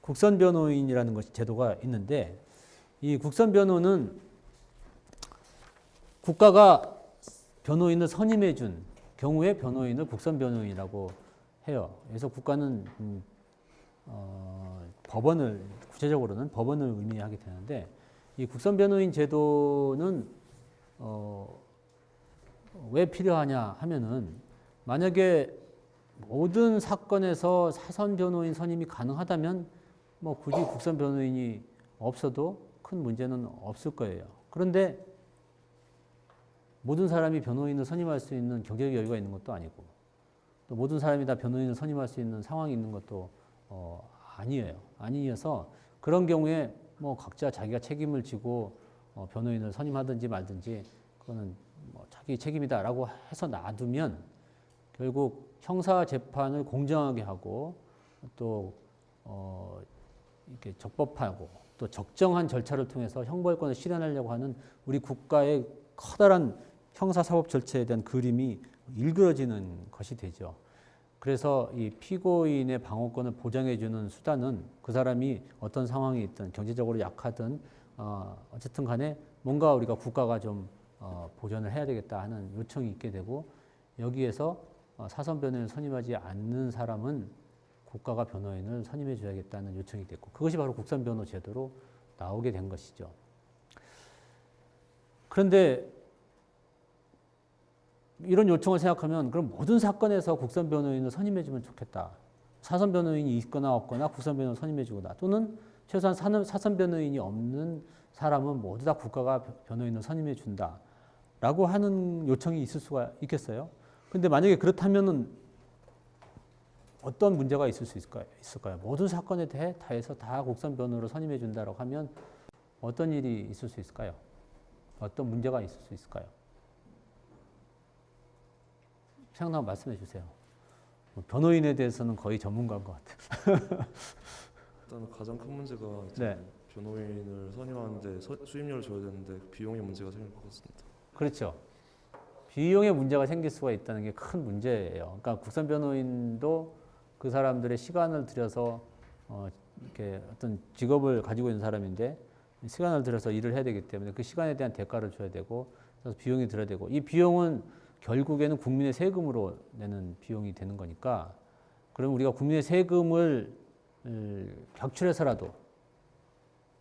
국선 변호인이라는 것이 제도가 있는데 이 국선 변호는 국가가 변호인을 선임해 준 경우에 변호인을 국선 변호인이라고 해요. 그래서 국가는 법원을 구체적으로는 법원을 의미하게 되는데 이 국선 변호인 제도는 왜 필요하냐 하면은 만약에 모든 사건에서 사선 변호인 선임이 가능하다면 뭐 굳이 국선 변호인이 없어도 큰 문제는 없을 거예요. 그런데 모든 사람이 변호인을 선임할 수 있는 경제적 여유가 있는 것도 아니고 또 모든 사람이 다 변호인을 선임할 수 있는 상황이 있는 것도 아니에요. 아니어서 그런 경우에 뭐 각자 자기가 책임을 지고 변호인을 선임하든지 말든지 그거는 뭐 자기 책임이다라고 해서 놔두면 결국 형사 재판을 공정하게 하고 또 이렇게 적법하고 또 적정한 절차를 통해서 형벌권을 실현하려고 하는 우리 국가의 커다란 형사사법 절차에 대한 그림이 일그러지는 것이 되죠. 그래서 이 피고인의 방어권을 보장해주는 수단은 그 사람이 어떤 상황이 있든 경제적으로 약하든 어쨌든 간에 뭔가 우리가 국가가 좀 보전을 해야 되겠다 하는 요청이 있게 되고 여기에서 사선 변호인을 선임하지 않는 사람은 국가가 변호인을 선임해 줘야겠다는 요청이 됐고 그것이 바로 국선 변호 제도로 나오게 된 것이죠. 그런데 이런 요청을 생각하면 그럼 모든 사건에서 국선 변호인을 선임해 주면 좋겠다. 사선 변호인이 있거나 없거나 국선 변호인을 선임해 주거나 또는 최소한 사선 변호인이 없는 사람은 모두 다 국가가 변호인을 선임해 준다. 라고 하는 요청이 있을 수가 있겠어요? 근데 만약에 그렇다면은 어떤 문제가 있을 수 있을까요? 모든 사건에 대해서 다 국선 변호를 선임해 준다고 하면 어떤 일이 있을 수 있을까요? 어떤 문제가 있을 수 있을까요? 생각나면 말씀해 주세요. 변호인에 대해서는 거의 전문가인 것 같아요. 일단 가장 큰 문제가 네. 변호인을 선임하는데 수임료를 줘야 되는데 비용의 문제가 생길 것 같습니다. 그렇죠. 비용의 문제가 생길 수가 있다는 게 큰 문제예요. 그러니까 국선 변호인도 그 사람들의 시간을 들여서 이렇게 어떤 직업을 가지고 있는 사람인데 시간을 들여서 일을 해야 되기 때문에 그 시간에 대한 대가를 줘야 되고 그래서 비용이 들어야 되고 이 비용은 결국에는 국민의 세금으로 내는 비용이 되는 거니까 그럼 우리가 국민의 세금을 격출해서라도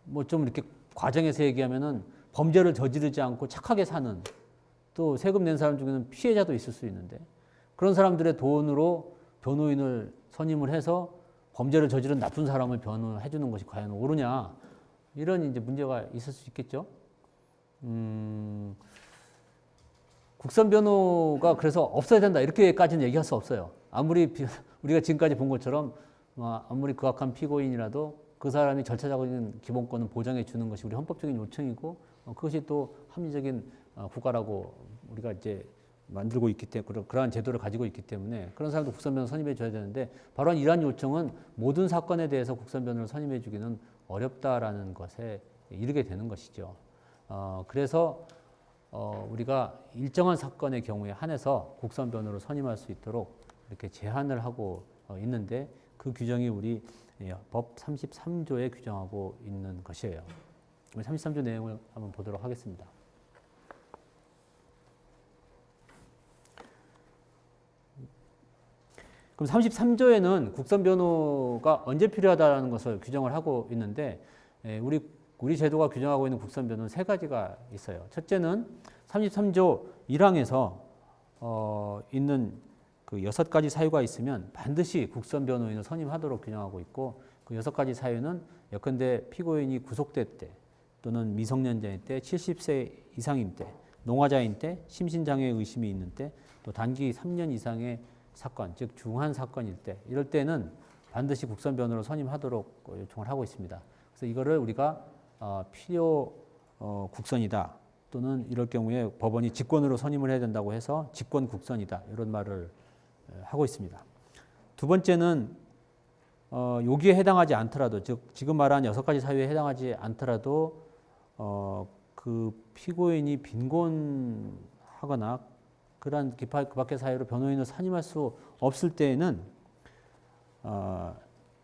뭐 좀 이렇게 과정에서 얘기하면은 범죄를 저지르지 않고 착하게 사는 또 세금 낸 사람 중에는 피해자도 있을 수 있는데 그런 사람들의 돈으로 변호인을 선임을 해서 범죄를 저지른 나쁜 사람을 변호해 주는 것이 과연 옳으냐 이런 이제 문제가 있을 수 있겠죠. 국선 변호가 그래서 없어야 된다 이렇게까지는 얘기할 수 없어요. 아무리 우리가 지금까지 본 것처럼 아무리 극악한 피고인이라도 그 사람이 절차적인 기본권을 보장해 주는 것이 우리 헌법적인 요청이고 그것이 또 합리적인 국가라고 우리가 이제 만들고 있기 때문에 그러한 제도를 가지고 있기 때문에 그런 사람도 국선 변호 선임해 줘야 되는데 바로 이러한 요청은 모든 사건에 대해서 국선 변호를 선임해 주기는 어렵다라는 것에 이르게 되는 것이죠. 그래서 우리가 일정한 사건의 경우에 한해서 국선 변호를 선임할 수 있도록 이렇게 제한을 하고 있는데 그 규정이 우리 법 33조에 규정하고 있는 것이에요. 33조 내용을 한번 보도록 하겠습니다. 그럼 33조에는 국선 변호가 언제 필요하다는 것을 규정을 하고 있는데 우리 제도가 규정하고 있는 국선 변호는 세 가지가 있어요. 첫째는 33조 1항에서 있는 그 6가지 사유가 있으면 반드시 국선 변호인을 선임하도록 규정하고 있고 그 6가지 사유는 예컨대 피고인이 구속될 때 또는 미성년자일 때 70세 이상일 때 농화자인 때 심신장애 의심이 있는 때 또 단기 3년 이상의 사건 즉 중한 사건일 때 이럴 때는 반드시 국선 변호를 선임하도록 요청을 하고 있습니다. 그래서 이거를 우리가 필요 국선이다 또는 이럴 경우에 법원이 직권으로 선임을 해야 된다고 해서 직권 국선이다 이런 말을 하고 있습니다. 두 번째는 여기에 해당하지 않더라도 즉 지금 말한 6가지 사유에 해당하지 않더라도 그 피고인이 빈곤하거나 그러한 그 밖의 사유로 변호인을 선임할 수 없을 때에는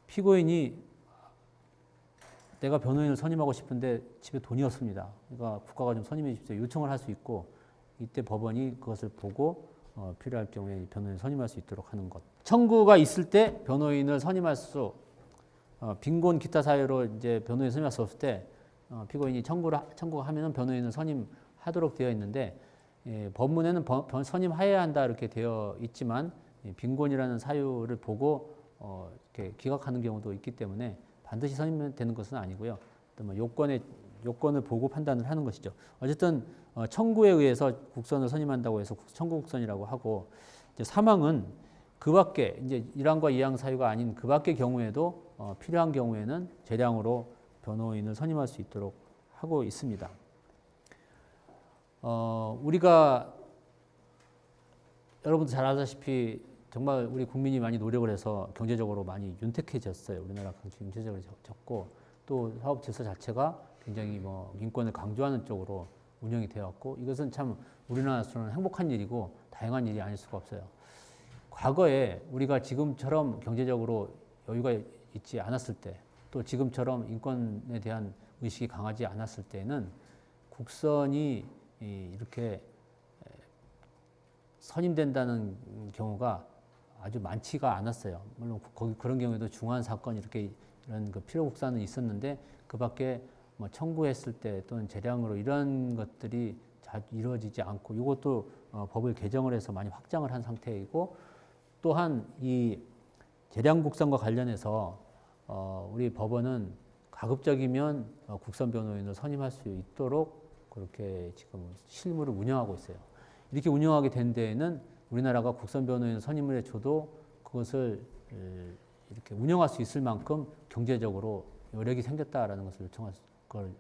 피고인이 내가 변호인을 선임하고 싶은데 집에 돈이 없습니다. 그러니까 국가가 좀 선임해 주십시오. 요청을 할 수 있고 이때 법원이 그것을 보고 필요할 경우에 변호인을 선임할 수 있도록 하는 것. 청구가 있을 때 변호인을 선임할 수 빈곤 기타 사유로 이제 변호인 선임할 수 없을 때 피고인이 청구가 하면은 변호인을 선임하도록 되어 있는데 법문에는 선임하여야 한다 이렇게 되어 있지만 빈곤이라는 사유를 보고 이렇게 기각하는 경우도 있기 때문에 반드시 선임되는 것은 아니고요. 또 뭐 요건을 보고 판단을 하는 것이죠. 어쨌든 청구에 의해서 국선을 선임한다고 해서 청구 국선이라고 하고 이제 사망은 그 밖에 이제 1항과 2항 사유가 아닌 그 밖의 경우에도 필요한 경우에는 재량으로 변호인을 선임할 수 있도록 하고 있습니다. 우리가 여러분도 잘 아다시피 정말 우리 국민이 많이 노력을 해서 경제적으로 많이 윤택해졌어요. 우리나라 경제적으로 졌고 또 사업 질서 자체가 굉장히 뭐 민권을 강조하는 쪽으로 운영이 되었고 이것은 참 우리나라에서는 행복한 일이고 다양한 일이 아닐 수가 없어요. 과거에 우리가 지금처럼 경제적으로 여유가 있지 않았을 때 또 지금처럼 인권에 대한 의식이 강하지 않았을 때는 국선이 이렇게 선임된다는 경우가 아주 많지가 않았어요. 물론 그런 경우에도 중한 사건 이런 그 필요 국사는 있었는데 그밖에 뭐 청구했을 때 또는 재량으로 이런 것들이 잘 이루어지지 않고 이것도 법을 개정을 해서 많이 확장을 한 상태이고 또한 이 재량 국선과 관련해서 우리 법원은 가급적이면 국선 변호인을 선임할 수 있도록 그렇게 지금 실무를 운영하고 있어요. 이렇게 운영하게 된 데에는 우리나라가 국선 변호인 선임을 해줘도 그것을 이렇게 운영할 수 있을 만큼 경제적으로 여력이 생겼다라는 것을 요청할 걸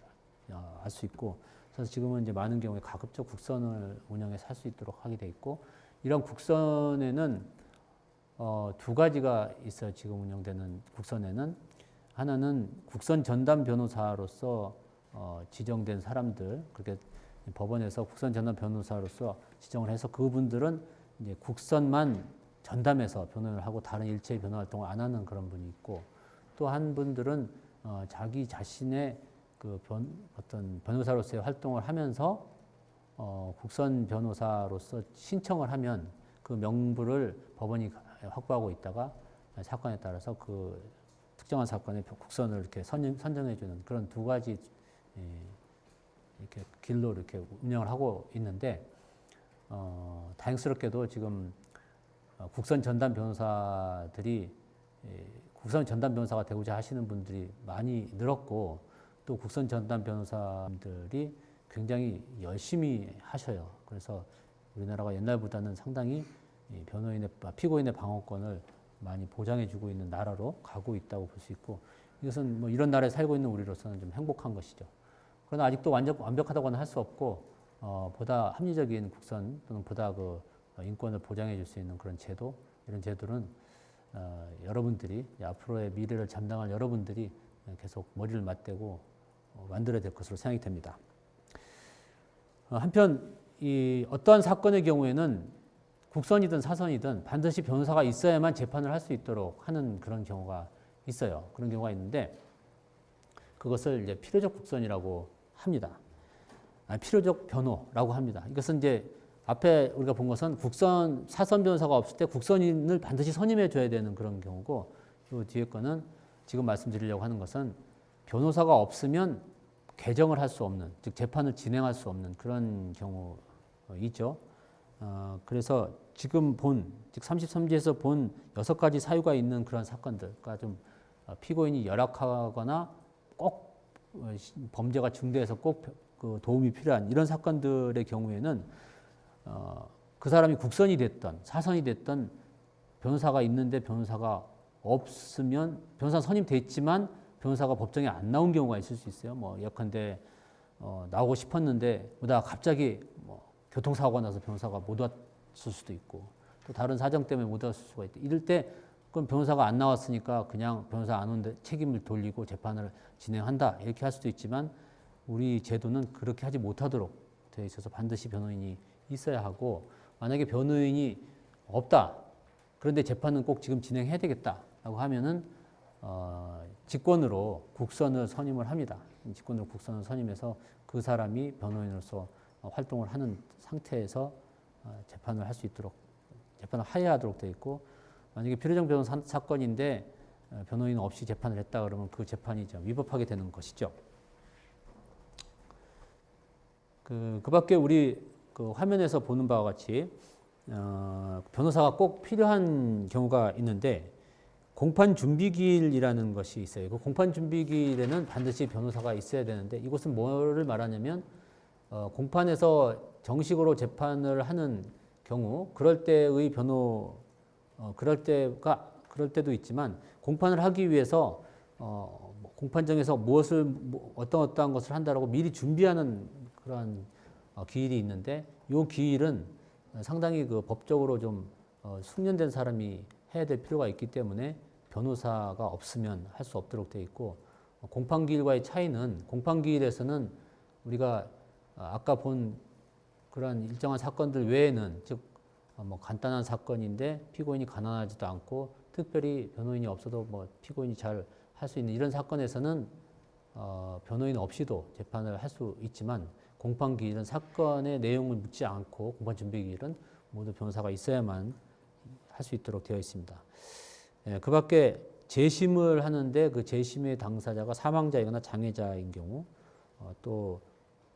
알 수 있고, 그래서 지금은 이제 많은 경우에 가급적 국선을 운영해서 할 수 있도록 하게 돼 있고, 이런 국선에는 두 가지가 있어요. 지금 운영되는 국선에는 하나는 국선 전담 변호사로서 지정된 사람들, 그렇게 법원에서 국선 전담 변호사로서 지정을 해서 그분들은 이제 국선만 전담해서 변호를 하고 다른 일체의 변호 활동을 안 하는 그런 분이 있고, 또 한 분들은 자기 자신의 그 어떤 변호사로서의 활동을 하면서 국선 변호사로서 신청을 하면 그 명부를 법원이 확보하고 있다가 사건에 따라서 그 특정한 사건에 국선을 이렇게 선정해주는 그런 두 가지 이렇게 길로 이렇게 운영을 하고 있는데, 다행스럽게도 지금 국선 전담 변호사들이 국선 전담 변호사가 되고자 하시는 분들이 많이 늘었고, 또 국선 전담 변호사들이 굉장히 열심히 하셔요. 그래서 우리나라가 옛날보다는 상당히 피고인의 방어권을 많이 보장해주고 있는 나라로 가고 있다고 볼 수 있고, 이것은 뭐 이런 나라에 살고 있는 우리로서는 좀 행복한 것이죠. 그러나 아직도 완벽하다고는 할 수 없고, 보다 합리적인 국선 또는 보다 그 인권을 보장해 줄 수 있는 그런 제도, 이런 제도는 여러분들이 앞으로의 미래를 담당할 여러분들이 계속 머리를 맞대고 만들어야 될 것으로 생각이 됩니다. 한편 이 어떠한 사건의 경우에는 국선이든 사선이든 반드시 변호사가 있어야만 재판을 할 수 있도록 하는 그런 경우가 있어요. 그런 경우가 있는데 그것을 이제 필요적 국선이라고 합니다. 필요적 변호라고 합니다. 이것은 이제 앞에 우리가 본 것은 국선, 사선 변호사가 없을 때 국선인을 반드시 선임해 줘야 되는 그런 경우고, 이 뒤에 거는 지금 말씀드리려고 하는 것은 변호사가 없으면 개정을 할 수 없는, 즉 재판을 진행할 수 없는 그런 경우이죠. 그래서 지금 즉 33지에서 본 6가지 사유가 있는 그런 사건들, 그러니까 좀 피고인이 열악하거나 꼭 범죄가 중대해서 꼭 그 도움이 필요한 이런 사건들의 경우에는 그 사람이 국선이 됐던 사선이 됐던 변호사가 있는데 변호사가 없으면 변호사 선임돼 있지만 변호사가 법정에 안 나온 경우가 있을 수 있어요. 뭐 예컨대 나오고 싶었는데 오다가 갑자기 뭐 교통사고가 나서 변호사가 못 왔을 수도 있고, 또 다른 사정 때문에 못 왔을 수가 있다. 이럴 때 그럼 변호사가 안 나왔으니까 그냥 변호사 안 오는데 책임을 돌리고 재판을 진행한다, 이렇게 할 수도 있지만 우리 제도는 그렇게 하지 못하도록 되어 있어서 반드시 변호인이 있어야 하고, 만약에 변호인이 없다, 그런데 재판은 꼭 지금 진행해야 되겠다라고 하면은 직권으로 국선을 선임을 합니다. 직권으로 국선을 선임해서 그 사람이 변호인으로서 활동을 하는 상태에서 재판을 할 수 있도록 재판을 하야하도록 되어 있고 만약에 필요정 변호 사건인데 변호인 없이 재판을 했다 그러면 그 재판이 위법하게 되는 것이죠. 그 밖에 우리 그 화면에서 보는 바와 같이 변호사가 꼭 필요한 경우가 있는데 공판 준비기일이라는 것이 있어요. 그 공판 준비기일에는 반드시 변호사가 있어야 되는데 이것은 뭐를 말하냐면 공판에서 정식으로 재판을 하는 경우 그럴 때의 그럴 때도 있지만 공판을 하기 위해서 공판정에서 어떠한 것을 한다라고 미리 준비하는 그러한 기일이 있는데 이 기일은 상당히 그 법적으로 좀 숙련된 사람이 해야 될 필요가 있기 때문에 변호사가 없으면 할 수 없도록 되어 있고 공판기일과의 차이는 공판기일에서는 우리가 아까 본 그런 일정한 사건들 외에는 즉 뭐 간단한 사건인데 피고인이 가난하지도 않고 특별히 변호인이 없어도 뭐 피고인이 잘 할 수 있는 이런 사건에서는 변호인 없이도 재판을 할 수 있지만 공판기일은 사건의 내용을 묻지 않고 공판준비기일은 모두 변호사가 있어야만 할 수 있도록 되어 있습니다. 그 밖에 재심을 하는데 그 재심의 당사자가 사망자이거나 장애자인 경우 또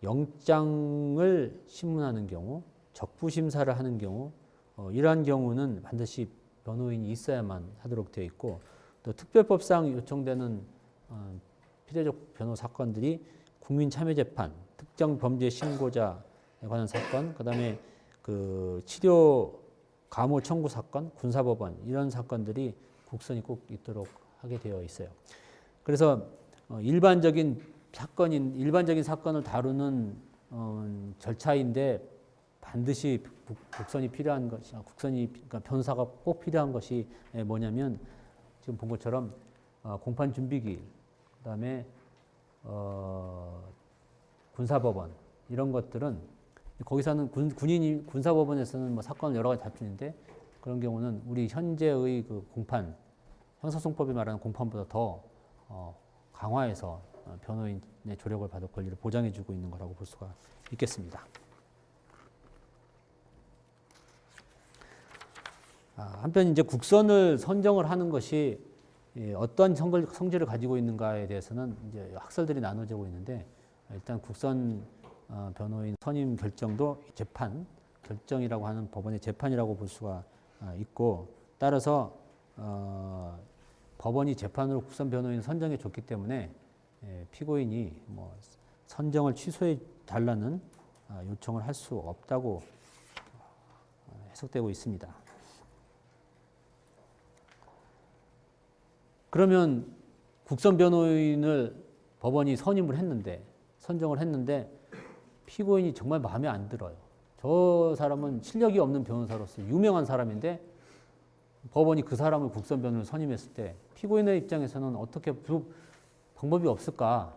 영장을 심문하는 경우 적부심사를 하는 경우 이러한 경우는 반드시 변호인이 있어야만 하도록 되어 있고 또 특별법상 요청되는 필요적 변호 사건들이 국민참여재판, 특정 범죄 신고자에 관한 사건, 그다음에 그 치료 감호 청구 사건, 군사법원 이런 사건들이 국선이 꼭 있도록 하게 되어 있어요. 그래서 일반적인 사건을 다루는 절차인데 반드시 국선이 필요한 것이 그러니까 변호사가 꼭 필요한 것이 뭐냐면 지금 본 것처럼 공판 준비기일, 그다음에 군사법원 이런 것들은 거기서는 군사법원에서는 뭐 사건을 여러 가지 다투는데 그런 경우는 우리 현재의 그 공판 형사소송법이 말하는 공판보다 더 강화해서 변호인의 조력을 받을 권리를 보장해주고 있는 거라고 볼 수가 있겠습니다. 한편 이제 국선을 선정을 하는 것이 어떠한 성질을 가지고 있는가에 대해서는 이제 학설들이 나눠지고 있는데 일단 국선 변호인 선임 결정도 재판 결정이라고 하는 법원의 재판이라고 볼 수가 있고 따라서 법원이 재판으로 국선 변호인 선정해 줬기 때문에 피고인이 뭐 선정을 취소해 달라는 요청을 할 수 없다고 해석되고 있습니다. 그러면 국선 변호인을 법원이 선정을 했는데 피고인이 정말 마음에 안 들어요. 저 사람은 실력이 없는 변호사로서 유명한 사람인데 법원이 그 사람을 국선 변호인을 선임했을 때 피고인의 입장에서는 어떻게 방법이 없을까?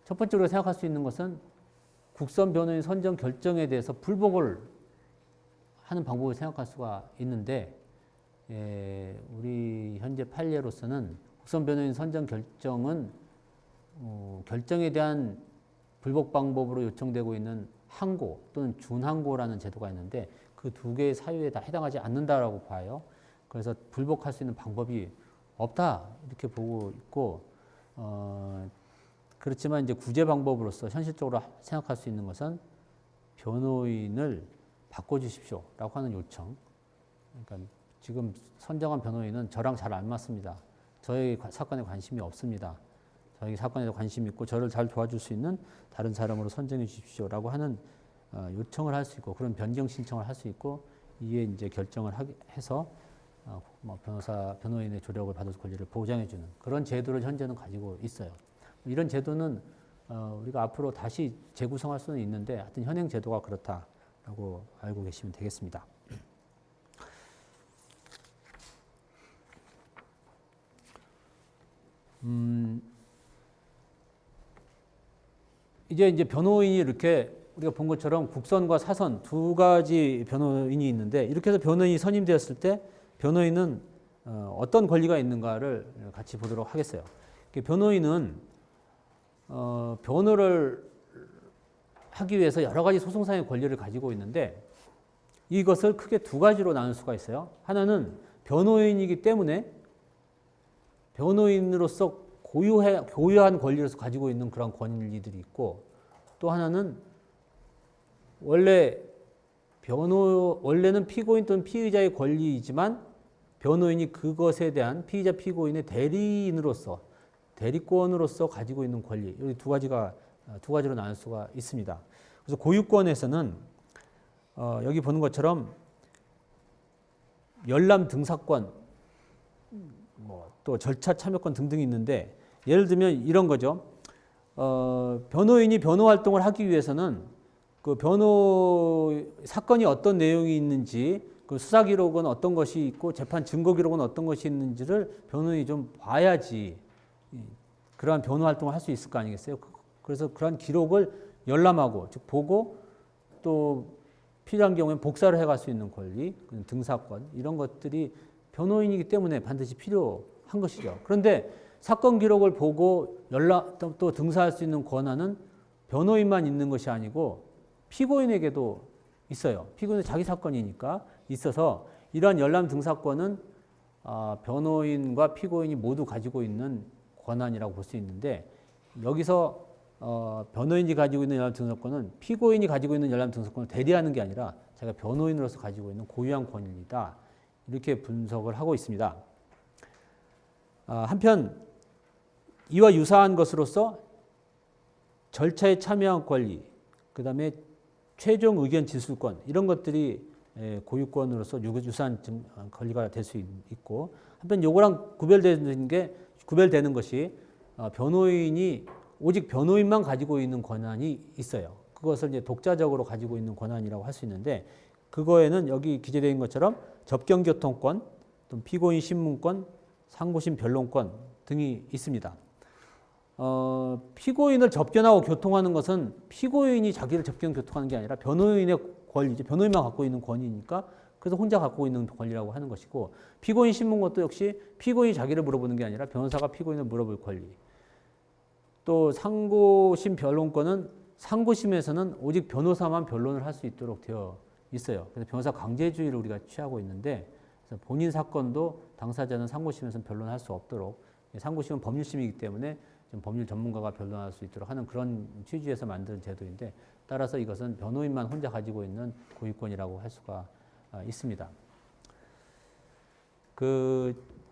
첫 번째로 생각할 수 있는 것은 국선 변호인 선정 결정에 대해서 불복을 하는 방법을 생각할 수가 있는데 우리 현재 판례로서는 국선 변호인 선정 결정은 결정에 대한 불복 방법으로 요청되고 있는 항고 또는 준항고라는 제도가 있는데 그 두 개의 사유에 다 해당하지 않는다라고 봐요. 그래서 불복할 수 있는 방법이 없다 이렇게 보고 있고 그렇지만 이제 구제 방법으로서 현실적으로 생각할 수 있는 것은 변호인을 바꿔주십시오라고 하는 요청. 그러니까 지금 선정한 변호인은 저랑 잘 안 맞습니다. 저희 사건에 관심이 없습니다. 저희 사건에 관심이 있고 저를 잘 도와줄 수 있는 다른 사람으로 선정해 주십시오라고 하는 요청을 할 수 있고 그런 변경 신청을 할 수 있고 이에 이제 결정을 해서 변호인의 조력을 받을 권리를 보장해 주는 그런 제도를 현재는 가지고 있어요. 이런 제도는 우리가 앞으로 다시 재구성할 수는 있는데 하여튼 현행 제도가 그렇다라고 알고 계시면 되겠습니다. 이제 변호인이 이렇게 우리가 본 것처럼 국선과 사선 두 가지 변호인이 있는데 이렇게 해서 변호인이 선임되었을 때 변호인은 어떤 권리가 있는가를 같이 보도록 하겠어요. 변호인은 변호를 하기 위해서 여러 가지 소송상의 권리를 가지고 있는데 이것을 크게 두 가지로 나눌 수가 있어요. 하나는 변호인이기 때문에 변호인으로서 고유한 권리로서 가지고 있는 그런 권리들이 있고, 또 하나는 원래는 피고인 또는 피의자의 권리이지만 변호인이 그것에 대한 피의자 피고인의 대리인으로서 대리권으로서 가지고 있는 권리, 이 두 가지로 나눌 수가 있습니다. 그래서 고유권에서는 여기 보는 것처럼 열람 등사권, 또 절차 참여권 등등이 있는데, 예를 들면 이런 거죠. 변호인이 변호 활동을 하기 위해서는 그 사건이 어떤 내용이 있는지, 그 수사 기록은 어떤 것이 있고 재판 증거 기록은 어떤 것이 있는지를 변호인이 좀 봐야지 그러한 변호 활동을 할 수 있을 거 아니겠어요? 그래서 그러한 기록을 열람하고, 즉 보고, 또 필요한 경우에 복사를 해갈 수 있는 권리, 등사권, 이런 것들이 변호인이기 때문에 반드시 필요한 것이죠. 그런데 사건 기록을 보고 또 등사할 수 있는 권한은 변호인만 있는 것이 아니고 피고인에게도 있어요. 피고인은 자기 사건이니까 있어서 이러한 열람 등사권은 변호인과 피고인이 모두 가지고 있는 권한이라고 볼 수 있는데, 여기서 변호인이 가지고 있는 열람 등사권은 피고인이 가지고 있는 열람 등사권을 대리하는 게 아니라 자기가 변호인으로서 가지고 있는 고유한 권리다, 이렇게 분석을 하고 있습니다. 한편 이와 유사한 것으로서 절차에 참여한 권리, 그 다음에 최종 의견 진술권, 이런 것들이 고유권으로서 유사한 권리가 될 수 있고, 한편 요거랑 구별되는 것이 변호인이 오직 변호인만 가지고 있는 권한이 있어요. 그것을 이제 독자적으로 가지고 있는 권한이라고 할 수 있는데, 그거에는 여기 기재되어 있는 것처럼 접견교통권, 또 피고인 신문권, 상고심 변론권 등이 있습니다. 피고인을 접견하고 교통하는 것은 피고인이 자기를 접견 교통하는 게 아니라 변호인의 권리죠. 변호인만 갖고 있는 권위니까 그래서 혼자 갖고 있는 권리라고 하는 것이고, 피고인 신문권도 역시 피고인이 자기를 물어보는 게 아니라 변호사가 피고인을 물어볼 권리. 또 상고심 변론권은 상고심에서는 오직 변호사만 변론을 할 수 있도록 되어 있어요. 그래서 변호사 강제주의를 우리가 취하고 있는데, 그래서 본인 사건도 당사자는 상고심에서는 변론할 수 없도록, 상고심은 법률심이기 때문에 법률 전문가가 변론할 수 있도록 하는 그런 취지에서 만든 제도인데, 따라서 이것은 변호인만 혼자 가지고 있는 고유권이라고 할 수가 있습니다.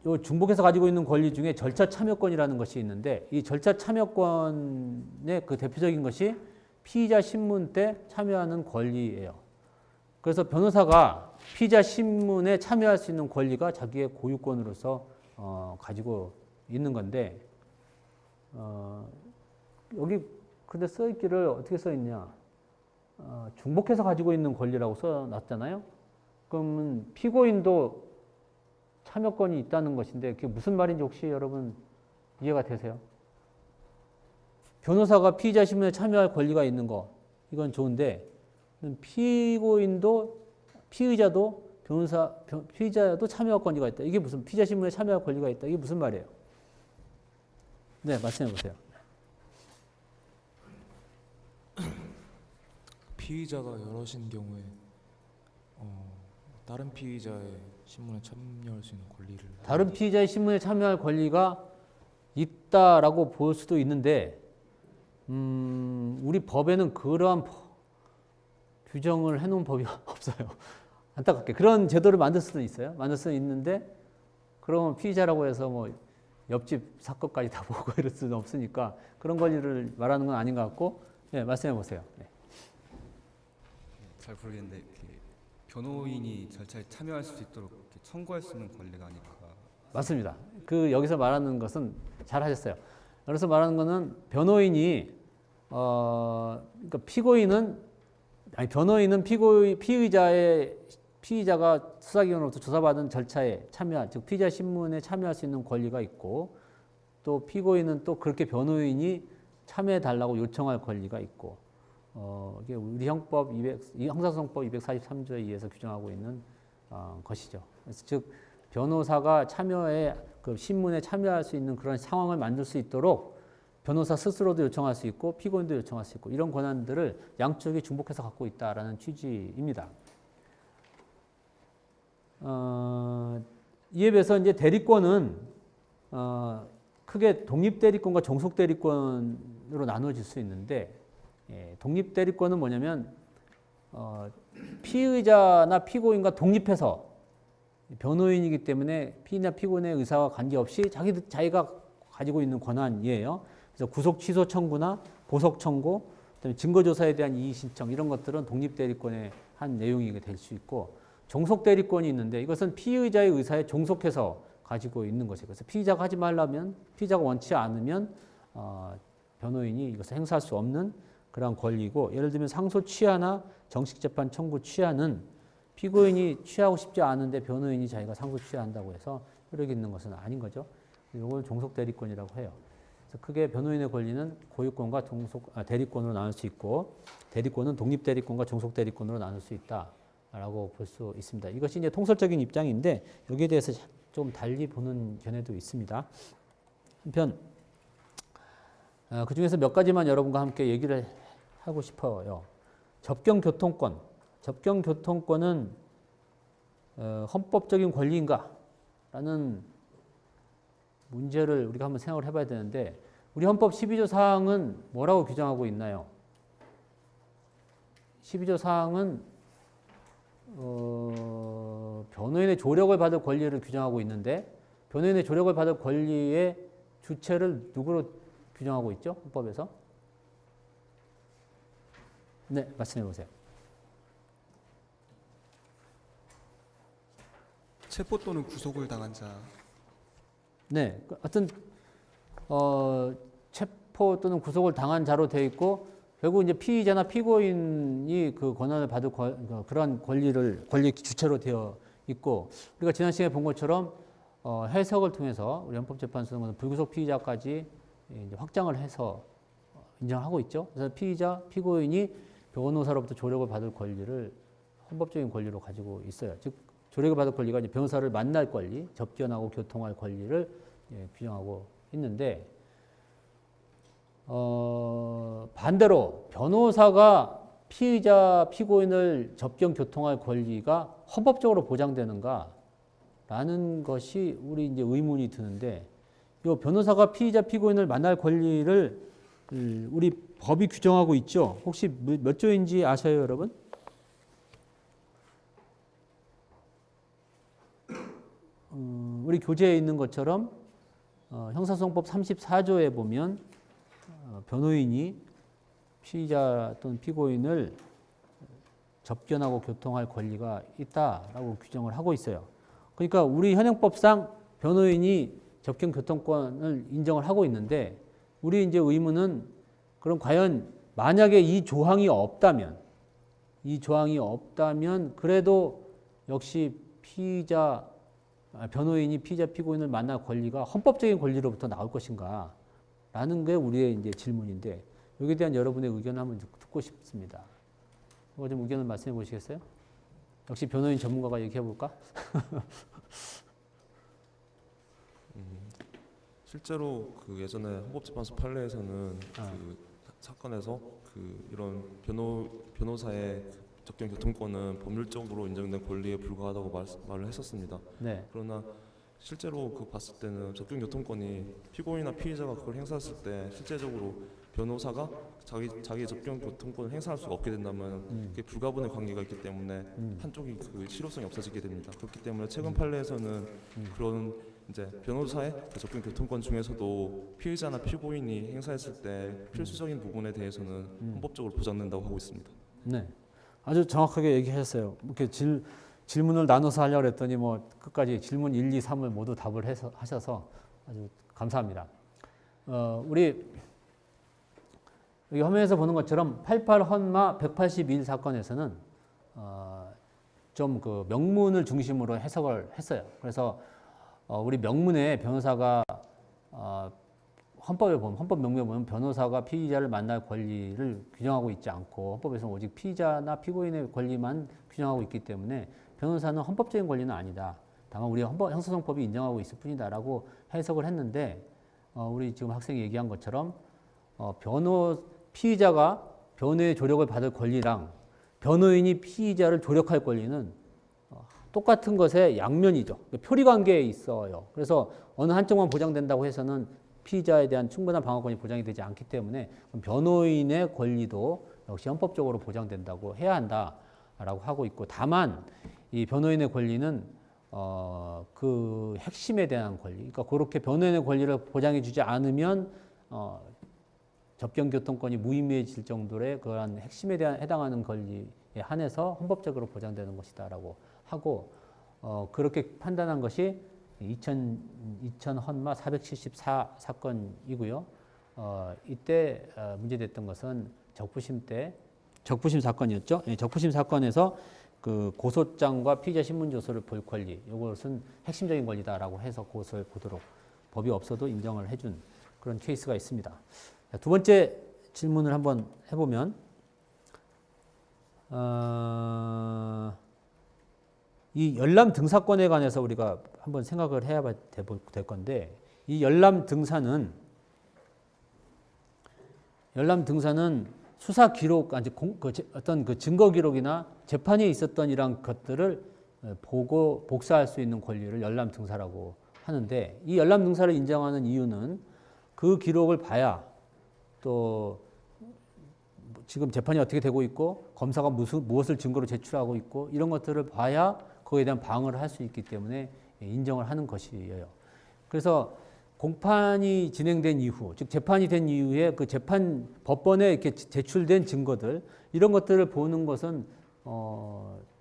요 중복해서 가지고 있는 권리 중에 절차 참여권이라는 것이 있는데, 이 절차 참여권의 그 대표적인 것이 피의자 신문 때 참여하는 권리예요. 그래서 변호사가 피의자 신문에 참여할 수 있는 권리가 자기의 고유권으로서 가지고 있는 건데, 여기 근데 써있기를 어떻게 써있냐, 중복해서 가지고 있는 권리라고 써놨잖아요. 그러면 피고인도 참여권이 있다는 것인데 그게 무슨 말인지 혹시 여러분 이해가 되세요? 변호사가 피의자 신문에 참여할 권리가 있는 거, 이건 좋은데, 피고인도 피의자도 피의자도 참여할 권리가 있다. 이게 무슨, 피의자 신문에 참여할 권리가 있다, 이게 무슨 말이에요? 네, 말씀해 보세요. 피의자가 여럿인 경우에 다른 피의자의 신문에 참여할 수 있는 권리를, 다른 피의자의 신문에 참여할 권리가 있다라고 볼 수도 있는데, 우리 법에는 그러한 규정을 해놓은 법이 없어요. 안타깝게 그런 제도를 만들 수도 있어요. 만들 수는 있는데, 그러면 피의자라고 해서 뭐 옆집 사건까지 다 보고 이럴 수는 없으니까 그런 권리를 말하는 건 아닌 것 같고, 네, 말씀해 보세요. 네. 잘 모르겠는데 변호인이 절차에 참여할 수 있도록 청구할 수 있는 권리가 아닐까. 맞습니다. 여기서 말하는 것은 잘 하셨어요. 여기서 말하는 것은 변호인이 그러니까 변호인은 피의자가 수사기관으로부터 조사받은 절차에 참여한, 즉 피의자 신문에 참여할 수 있는 권리가 있고, 또 피고인은 또 그렇게 변호인이 참여해 달라고 요청할 권리가 있고, 이게 우리 형사소송법 243조에 의해서 규정하고 있는 것이죠. 그래서 즉 변호사가 참여에 그 신문에 참여할 수 있는 그런 상황을 만들 수 있도록 변호사 스스로도 요청할 수 있고 피고인도 요청할 수 있고 이런 권한들을 양쪽이 중복해서 갖고 있다라는 취지입니다. 이에 비해서 이제 대리권은 크게 독립 대리권과 종속 대리권으로 나누어질 수 있는데 독립 대리권은 뭐냐면 피의자나 피고인과 독립해서 변호인이기 때문에 피의나 피고인의 의사와 관계없이 자기가 가지고 있는 권한이에요. 그래서 구속 취소 청구나 보석 청구, 그다음에 증거 조사에 대한 이의 신청 이런 것들은 독립 대리권의 한 내용이 될 수 있고 종속 대리권이 있는데 이것은 피의자의 의사에 종속해서 가지고 있는 것이에요. 그래서 피의자가 하지 말라면 피의자가 원치 않으면 변호인이 이것을 행사할 수 없는 그런 권리고 예를 들면 상소 취하나 정식 재판 청구 취하는 피고인이 취하고 싶지 않은데 변호인이 자기가 상소 취한다고 해서 효력이 있는 것은 아닌 거죠. 이걸 종속 대리권이라고 해요. 그래서 크게 변호인의 권리는 고유권과 대리권으로 나눌 수 있고 대리권은 독립 대리권과 종속 대리권으로 나눌 수 있다라고 볼 수 있습니다. 이것이 이제 통설적인 입장인데 여기에 대해서 좀 달리 보는 견해도 있습니다. 한편 그 중에서 몇 가지만 여러분과 함께 얘기를 하고 싶어요. 접경교통권. 접경교통권은 헌법적인 권리인가? 라는 문제를 우리가 한번 생각을 해봐야 되는데 우리 헌법 12조 사항은 뭐라고 규정하고 있나요? 12조 사항은 변호인의 조력을 받을 권리를 규정하고 있는데 변호인의 조력을 받을 권리의 주체를 누구로 규정하고 있죠? 헌법에서? 네, 말씀해 보세요. 체포 또는 구속을 당한 자. 네, 하여튼 체포 또는 구속을 당한 자로 되어 있고 결국 이제 피의자나 피고인이 그 권한을 받을 그러한 권리 주체로 되어 있고 우리가 지난 시간에 본 것처럼 해석을 통해서 우리 헌법재판소는 불구속 피의자까지 이제 확장을 해서 인정하고 있죠. 그래서 피의자, 피고인이 변호사로부터 조력을 받을 권리를 헌법적인 권리로 가지고 있어요. 즉 조력을 받을 권리가 이제 변호사를 만날 권리, 접견하고 교통할 권리를 규정하고 있는데 반대로 변호사가 피의자, 피고인을 접견, 교통할 권리가 헌법적으로 보장되는가? 라는 것이 우리 이제 의문이 드는데 이 변호사가 피의자, 피고인을 만날 권리를 우리 법이 규정하고 있죠. 혹시 몇 조인지 아셔요, 여러분? 우리 교재에 있는 것처럼 형사소송법 34조에 보면 변호인이 피의자 또는 피고인을 접견하고 교통할 권리가 있다라고 규정을 하고 있어요. 그러니까 우리 현행법상 변호인이 접견 교통권을 인정을 하고 있는데 우리 이제 의문은 그럼 과연 만약에 이 조항이 없다면 그래도 역시 변호인이 피의자 피고인을 만날 권리가 헌법적인 권리로부터 나올 것인가? 라는 게 우리의 이제 질문인데 여기에 대한 여러분의 의견을 한번 듣고 싶습니다. 이거 좀 의견을 말씀해 보시겠어요? 역시 변호인 전문가가 얘기해 볼까? 실제로 그 예전에 헌법재판소 판례에서는 그 사건에서 그 이런 변호사의 접견 교통권은 법률적으로 인정된 권리에 불과하다고 말을 했었습니다. 네. 그러나 실제로 그 봤을 때는 접견 교통권이 피고인이나 피의자가 그걸 행사했을 때 실제적으로 변호사가 자기의 접견 교통권을 행사할 수가 없게 된다면 그게 불가분의 관계가 있기 때문에 한쪽이 그 실효성이 없어지게 됩니다. 그렇기 때문에 최근 판례에서는 그런 이제 변호사의 그 접견 교통권 중에서도 피의자나 피고인이 행사했을 때 필수적인 부분에 대해서는 헌법적으로 보장된다고 하고 있습니다. 네. 아주 정확하게 얘기하셨어요. 이렇게 질문을 나눠서 하려고 했더니 뭐 끝까지 질문 1, 2, 3을 모두 답을 하셔서 아주 감사합니다. 우리 여기 화면에서 보는 것처럼 88 헌마 181 사건에서는 좀 그 명문을 중심으로 해석을 했어요. 그래서 우리 명문에 변호사가 헌법 명문에 보면 변호사가 피의자를 만날 권리를 규정하고 있지 않고 헌법에서는 오직 피의자나 피고인의 권리만 규정하고 있기 때문에 변호사는 헌법적인 권리는 아니다. 다만 우리가 형사소송법이 인정하고 있을 뿐이다라고 해석을 했는데 우리 지금 학생이 얘기한 것처럼 피의자가 변호의 조력을 받을 권리랑 변호인이 피의자를 조력할 권리는 똑같은 것의 양면이죠. 표리관계에 있어요. 그래서 어느 한쪽만 보장된다고 해서는 피의자에 대한 충분한 방어권이 보장이 되지 않기 때문에 변호인의 권리도 역시 헌법적으로 보장된다고 해야 한다라고 하고 있고, 다만 이 변호인의 권리는 그 핵심에 대한 권리, 그러니까 그렇게 변호인의 권리를 보장해주지 않으면 접경교통권이 무의미해질 정도의 그러한 핵심에 대한 해당하는 권리에 한해서 헌법적으로 보장되는 것이다라고 하고, 그렇게 판단한 것이 2000 헌마 474 사건이고요. 이때 문제됐던 것은 적부심 사건이었죠. 적부심 사건에서 그 고소장과 피의자 신문 조서를 볼 권리, 이것은 핵심적인 권리다라고 해서 그것을 보도록 법이 없어도 인정을 해준 그런 케이스가 있습니다. 두 번째 질문을 한번 해보면, 이 열람 등사권에 관해서 우리가 한번 생각을 해야 될 건데, 이 열람 등사는 수사 기록, 어떤 그 증거 기록이나 재판에 있었던 이런 것들을 보고 복사할 수 있는 권리를 열람 등사라고 하는데, 이 열람 등사를 인정하는 이유는 그 기록을 봐야 또 지금 재판이 어떻게 되고 있고 검사가 무엇을 증거로 제출하고 있고 이런 것들을 봐야 거기에 대한 방어를 할 수 있기 때문에 인정을 하는 것이에요. 그래서 공판이 진행된 이후, 즉 재판이 된 이후에 그 재판 법원에 이렇게 제출된 증거들, 이런 것들을 보는 것은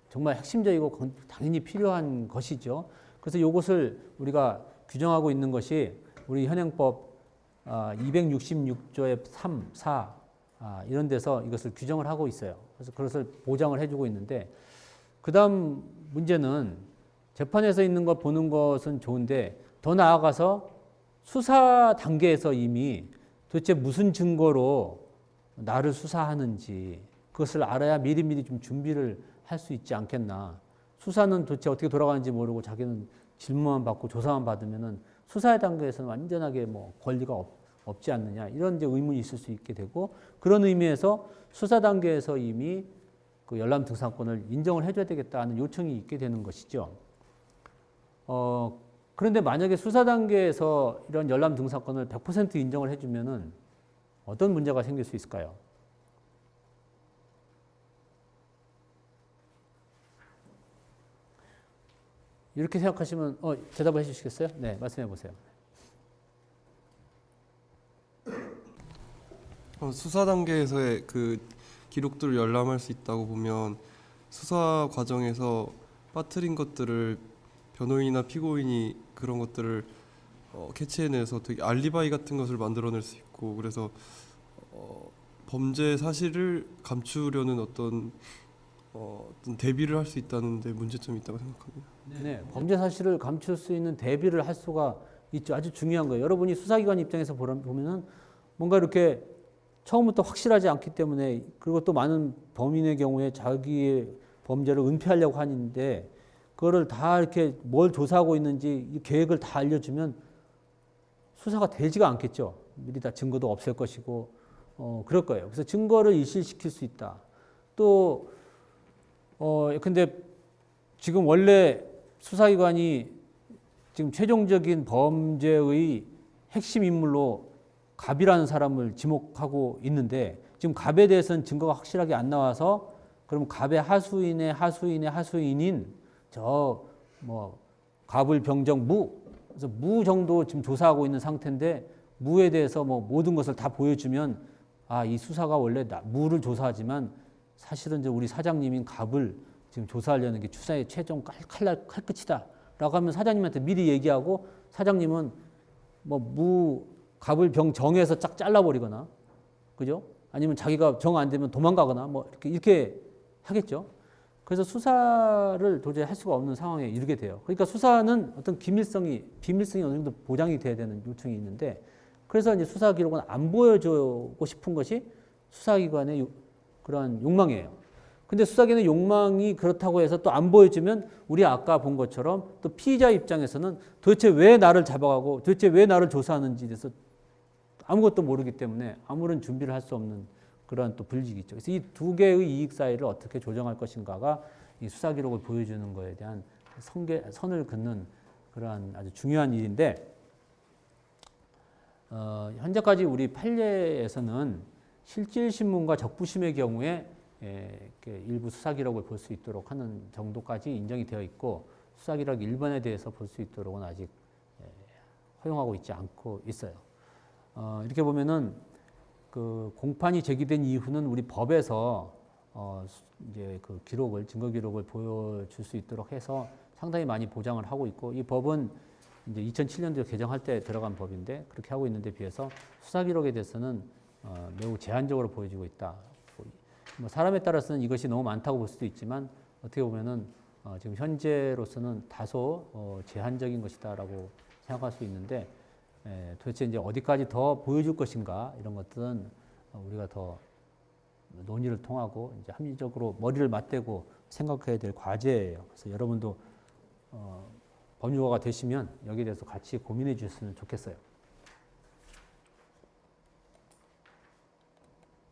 정말 핵심적이고 당연히 필요한 것이죠. 그래서 이것을 우리가 규정하고 있는 것이 우리 현행법 266조의 3, 4 이런 데서 이것을 규정을 하고 있어요. 그래서 그것을 보장을 해주고 있는데, 그 다음 문제는 재판에서 있는 것 보는 것은 좋은데, 더 나아가서 수사 단계에서 이미 도대체 무슨 증거로 나를 수사하는지 그것을 알아야 미리미리 좀 준비를 할 수 있지 않겠나. 수사는 도대체 어떻게 돌아가는지 모르고 자기는 질문만 받고 조사만 받으면은 수사의 단계에서는 완전하게 뭐 권리가 없지 않느냐, 이런 이제 의문이 있을 수 있게 되고, 그런 의미에서 수사 단계에서 이미 그 열람 등사권을 인정을 해줘야 되겠다는 요청이 있게 되는 것이죠. 그런데 만약에 수사 단계에서 이런 열람 등사권을 100% 인정을 해주면은 어떤 문제가 생길 수 있을까요? 이렇게 생각하시면 대답을 해주시겠어요? 네, 말씀해 보세요. 수사 단계에서의 그 기록들을 열람할 수 있다고 보면 수사 과정에서 빠뜨린 것들을 변호인이나 피고인이 그런 것들을 캐치해내서 되게 알리바이 같은 것을 만들어낼 수 있고, 그래서 범죄 사실을 감추려는 어떤 대비를 할 수 있다는 데 문제점이 있다고 생각합니다. 네, 범죄 사실을 감출 수 있는 대비를 할 수가 있죠. 아주 중요한 거예요. 여러분이 수사기관 입장에서 보면은 뭔가 이렇게 처음부터 확실하지 않기 때문에, 그리고 또 많은 범인의 경우에 자기의 범죄를 은폐하려고 하는데 그거를 다 이렇게 뭘 조사하고 있는지 이 계획을 다 알려주면 수사가 되지가 않겠죠. 미리 다 증거도 없앨 것이고 그럴 거예요. 그래서 증거를 일실시킬 수 있다. 또 근데 지금 원래 수사기관이 지금 최종적인 범죄의 핵심 인물로 갑이라는 사람을 지목하고 있는데, 지금 갑에 대해서는 증거가 확실하게 안 나와서 그럼 갑의 하수인인 저 뭐 갑을 병정 무, 그래서 무 정도 지금 조사하고 있는 상태인데, 무에 대해서 뭐 모든 것을 다 보여주면 이 수사가 원래 무를 조사하지만 사실은 이제 우리 사장님인 갑을 지금 조사하려는 게 수사의 최종 칼끝이다라고 하면 사장님한테 미리 얘기하고, 사장님은 뭐 갑을 정해서 쫙 잘라버리거나, 그죠? 아니면 자기가 정 안 되면 도망가거나 뭐 이렇게 하겠죠. 그래서 수사를 도저히 할 수가 없는 상황에 이르게 돼요. 그러니까 수사는 어떤 비밀성이 어느 정도 보장이 돼야 되는 요청이 있는데, 그래서 이제 수사 기록은 안 보여주고 싶은 것이 수사기관의 그러한 욕망이에요. 근데 수사기는 욕망이 그렇다고 해서 또 안 보여주면 우리 아까 본 것처럼 또 피의자 입장에서는 도대체 왜 나를 잡아가고 도대체 왜 나를 조사하는지에 대해서 아무것도 모르기 때문에 아무런 준비를 할 수 없는 그런 또 불이익이 있죠. 그래서 이 두 개의 이익 사이를 어떻게 조정할 것인가가 이 수사 기록을 보여주는 거에 대한 선을 긋는 그러한 아주 중요한 일인데 현재까지 우리 판례에서는 실질신문과 적부심의 경우에 이렇게 일부 수사 기록을 볼 수 있도록 하는 정도까지 인정이 되어 있고 수사 기록 일반에 대해서 볼 수 있도록은 아직 허용하고 있지 않고 있어요. 이렇게 보면은 그 공판이 제기된 이후는 우리 법에서 이제 그 기록을 증거 기록을 보여줄 수 있도록 해서 상당히 많이 보장을 하고 있고 이 법은 이제 2007년도에 개정할 때 들어간 법인데 그렇게 하고 있는데 비해서 수사 기록에 대해서는 매우 제한적으로 보여지고 있다. 뭐 사람에 따라서는 이것이 너무 많다고 볼 수도 있지만 어떻게 보면은 지금 현재로서는 다소 제한적인 것이다라고 생각할 수 있는데 도대체 이제 어디까지 더 보여줄 것인가 이런 것들은 우리가 더 논의를 통하고 이제 합리적으로 머리를 맞대고 생각해야 될 과제예요. 그래서 여러분도 법률가가 되시면 여기에 대해서 같이 고민해 주셨으면 좋겠어요.